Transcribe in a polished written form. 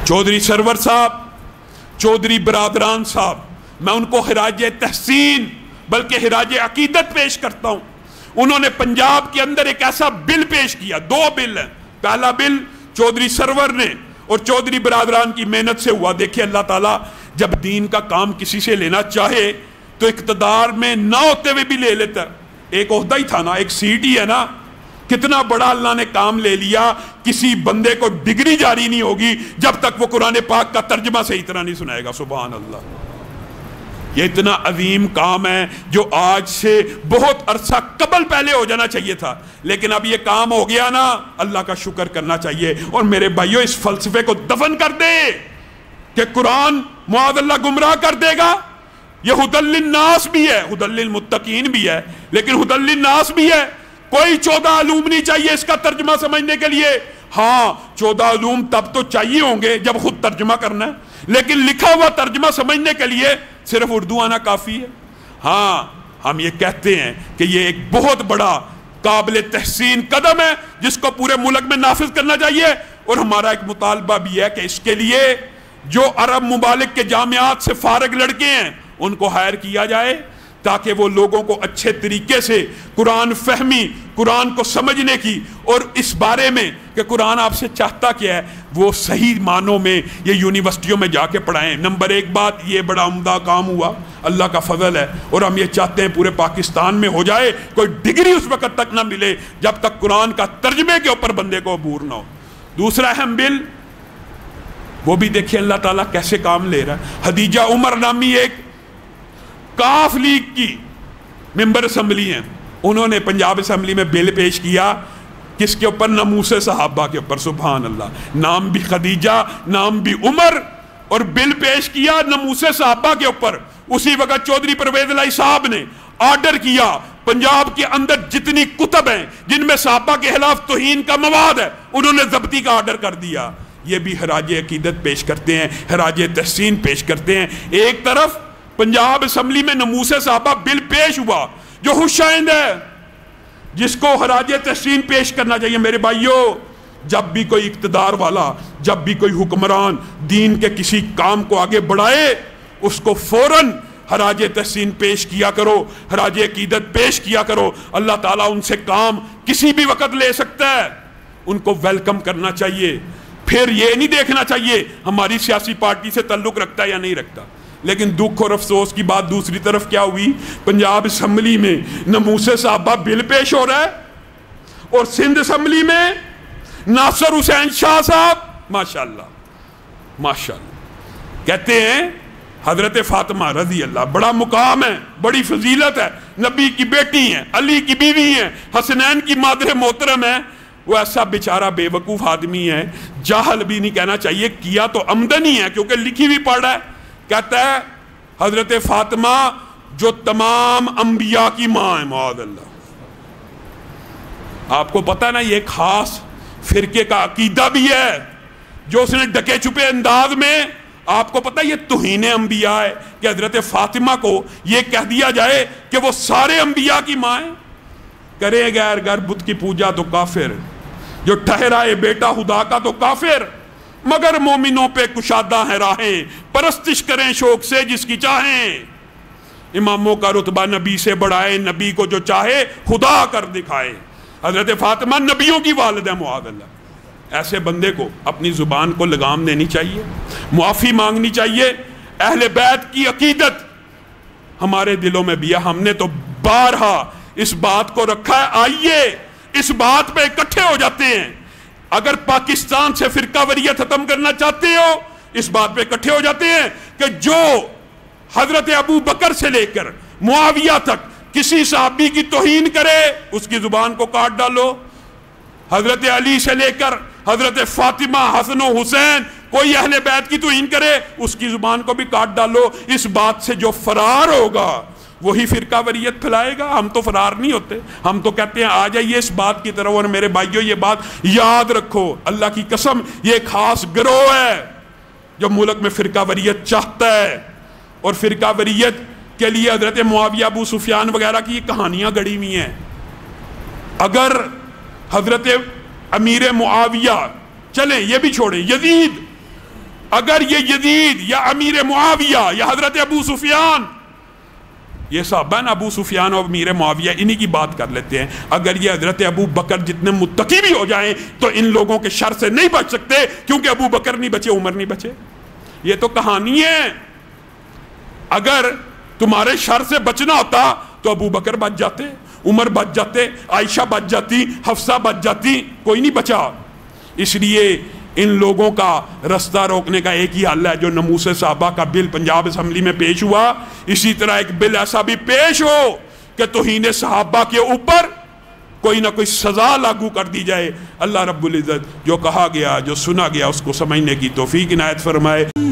Chaudhary server साहब, चौधरी बरादरान साहब, मैं उनको खिराज तहसीन बल्कि खिराज अकीदत पेश करता हूँ। उन्होंने पंजाब के अंदर एक ऐसा बिल पेश किया, 2 बिल हैं। पहला बिल चौधरी सरवर ने और चौधरी बरादरान की मेहनत से हुआ। देखिए अल्लाह ताला जब दीन का काम किसी से लेना चाहे तो इक़्तिदार में ना होते हुए भी ले लेता। एक ओहदा ही था ना, एक सीट ही है ना, कितना बड़ा अल्लाह ने काम ले लिया। किसी बंदे को डिग्री जारी नहीं होगी जब तक वो कुरान पाक का तर्जमा सही तरह नहीं सुनाएगा। सुभान अल्लाह, ये इतना अजीम काम है जो आज से बहुत अरसा कबल पहले हो जाना चाहिए था, लेकिन अब ये काम हो गया ना, अल्लाह का शुक्र करना चाहिए। और मेरे भाइयों, इस फलसफे को दफन कर दे कि कुरान मुआज़ल्लाह गुमराह कर देगा। ये हुदल्लिन्नास भी है, हुदल्लिलमुत्तकीन भी है, लेकिन हुदल्लिन्नास भी है। कोई 14 अलूम नहीं चाहिए इसका तर्जमा समझने के लिए। हाँ, 14 अलूम तब तो चाहिए होंगे जब खुद तर्जमा करना है, लेकिन लिखा हुआ तर्जमा समझने के लिए सिर्फ उर्दू आना काफ़ी है। हाँ, हम ये कहते हैं कि ये एक बहुत बड़ा काबिल तहसीन कदम है जिसको पूरे मुल्क में नाफिज करना चाहिए। और हमारा एक मुतालबा भी है कि इसके लिए जो अरब मुमालिक के जामियात से फारग लड़के हैं उनको हायर किया जाए, ताकि वो लोगों को अच्छे तरीके से कुरान फहमी, कुरान को समझने की और इस बारे में कि कुरान आपसे चाहता क्या है वो सही मानों में ये यूनिवर्सिटियों में जाके पढ़ाएं। नंबर 1 बात, ये बड़ा उम्दा काम हुआ, अल्लाह का फजल है, और हम ये चाहते हैं पूरे पाकिस्तान में हो जाए। कोई डिग्री उस वक्त तक ना मिले जब तक कुरान का तर्जमे के ऊपर बंदे को अबूर ना हो। दूसरा अहम बिल, वो भी देखिए अल्लाह ताला कैसे काम ले रहा है। हदीजा उमर नामी एक काफ लीग की मेंबर असम्बली हैं, उन्होंने पंजाब असम्बली में बिल पेश किया किसके ऊपर? नमूसे सहाबा के ऊपर। सुभान अल्लाह, नाम भी खदीजा, नाम भी उमर, और बिल पेश किया नमूसे सहाबा के ऊपर। उसी वक्त चौधरी परवेज लाई साहब ने ऑर्डर किया पंजाब के अंदर जितनी कुतब हैं जिनमें सहाबा के खिलाफ तौहीन का मवाद है, उन्होंने जब्ती का ऑर्डर कर दिया। ये भी खराज अकीदत पेश करते हैं, खराज तहसीन पेश करते हैं। एक तरफ पंजाब असम्बली में नमूसे साहबा बिल पेश हुआ जो खुशाइंद है, जिसको खराज तहसीन पेश करना चाहिए। मेरे भाइयों, जब भी कोई इक़्तिदार वाला, जब भी कोई हुक्मरान दीन के किसी काम को आगे बढ़ाए, उसको फौरन खराज तहसीन पेश किया करो, खराज अकीदत पेश किया करो। अल्लाह ताला उनसे काम किसी भी वक्त ले सकता है, उनको वेलकम करना चाहिए। फिर ये नहीं देखना चाहिए हमारी सियासी पार्टी से ताल्लुक रखता है या नहीं रखता। लेकिन दुख और अफसोस की बात दूसरी तरफ क्या हुई, पंजाब असम्बली में नमूसे साहबा बिल पेश हो रहा है और सिंध असम्बली में नासिर हुसैन शाह साहब माशाअल्लाह माशाअल्लाह कहते हैं हजरत फातिमा रजी अल्लाह, बड़ा मुकाम है, बड़ी फजीलत है, नबी की बेटी हैं, अली की बीवी हैं, हसनैन की मादर मोहतरम है। वो ऐसा बेचारा बेवकूफ़ आदमी है, जाहल भी नहीं कहना चाहिए, किया तो अमदन ही है क्योंकि लिखी भी पढ़ रहा है। कहता है हजरत फातिमा जो तमाम अंबिया की माँ है, मौअल्लाह। आपको पता है ना, ये खास फिरके का अकीदा भी है जो उसने डके छुपे अंदाज में, आपको पता है ये तौहीन अंबिया है कि हजरत फातिमा को ये कह दिया जाए कि वो सारे अंबिया की माँ है। करे गैर घर बुत की पूजा तो काफिर, जो ठहराए बेटा खुदा का तो काफिर, मगर मोमिनों पे कुशादा है राहें, परस्तिश करें शौक से जिसकी चाहें। इमामों का रुतबा नबी से बढ़ाए, नबी को जो चाहे खुदा कर दिखाए। हजरत फातिमा नबियों की वालिदा मुआज़ल्लाह। ऐसे बंदे को अपनी जुबान को लगाम देनी चाहिए, मुआफ़ी मांगनी चाहिए। अहले बैत की अकीदत हमारे दिलों में भी है, हमने तो बारहा इस बात को रखा है। आइए इस बात पे इकट्ठे हो जाते हैं। अगर पाकिस्तान से फिरकावरियत खत्म करना चाहते हो, इस बात पे इकट्ठे हो जाते हैं कि जो हजरत अबू बकर से लेकर मुआविया तक किसी सहाबी की तौहीन करे उसकी जुबान को काट डालो। हजरत अली से लेकर हजरत फातिमा, हसन और हुसैन, कोई अहले बैत की तौहीन करे उसकी जुबान को भी काट डालो। इस बात से जो फरार होगा वही फिरकावरियत फैलाएगा। हम तो फरार नहीं होते, हम तो कहते हैं आ जाइए इस बात की तरफ। और मेरे भाइयों, ये बात याद रखो, अल्लाह की कसम, ये खास गिरोह है जो मुल्क में फिरकावरियत चाहता है। और फिरकावरियत के लिए हजरत मुआविया, अबू सुफियान वगैरह की कहानियां गढ़ी हुई हैं। अगर हजरत अमीर मुआविया, चले ये भी छोड़े, यजीद اگر یہ یزید یا امیر معاویہ یا حضرت ابو سفیان، یہ صحابہ نا ابو سفیان اور امیر معاویہ انہی کی بات کر لیتے ہیں، اگر یہ حضرت ابو بکر جتنے متقی بھی ہو جائیں تو ان لوگوں کے شر سے نہیں بچ سکتے، کیونکہ ابو بکر نہیں بچے، عمر نہیں بچے۔ یہ تو کہانی ہے۔ اگر تمہارے شر سے بچنا ہوتا تو ابو بکر بچ جاتے، عمر بچ جاتے، عائشہ بچ جاتی، حفصہ بچ جاتی، کوئی نہیں بچا۔ اس لیے ان لوگوں کا رستہ روکنے کا ایک ہی حل ہے، جو ناموس صحابہ کا بل پنجاب اسمبلی میں پیش ہوا، اسی طرح ایک بل ایسا بھی پیش ہو کہ توہین صحابہ کے اوپر کوئی نہ کوئی سزا لاگو کر دی جائے۔ اللہ رب العزت جو کہا گیا، جو سنا گیا، اس کو سمجھنے کی توفیق عنایت فرمائے۔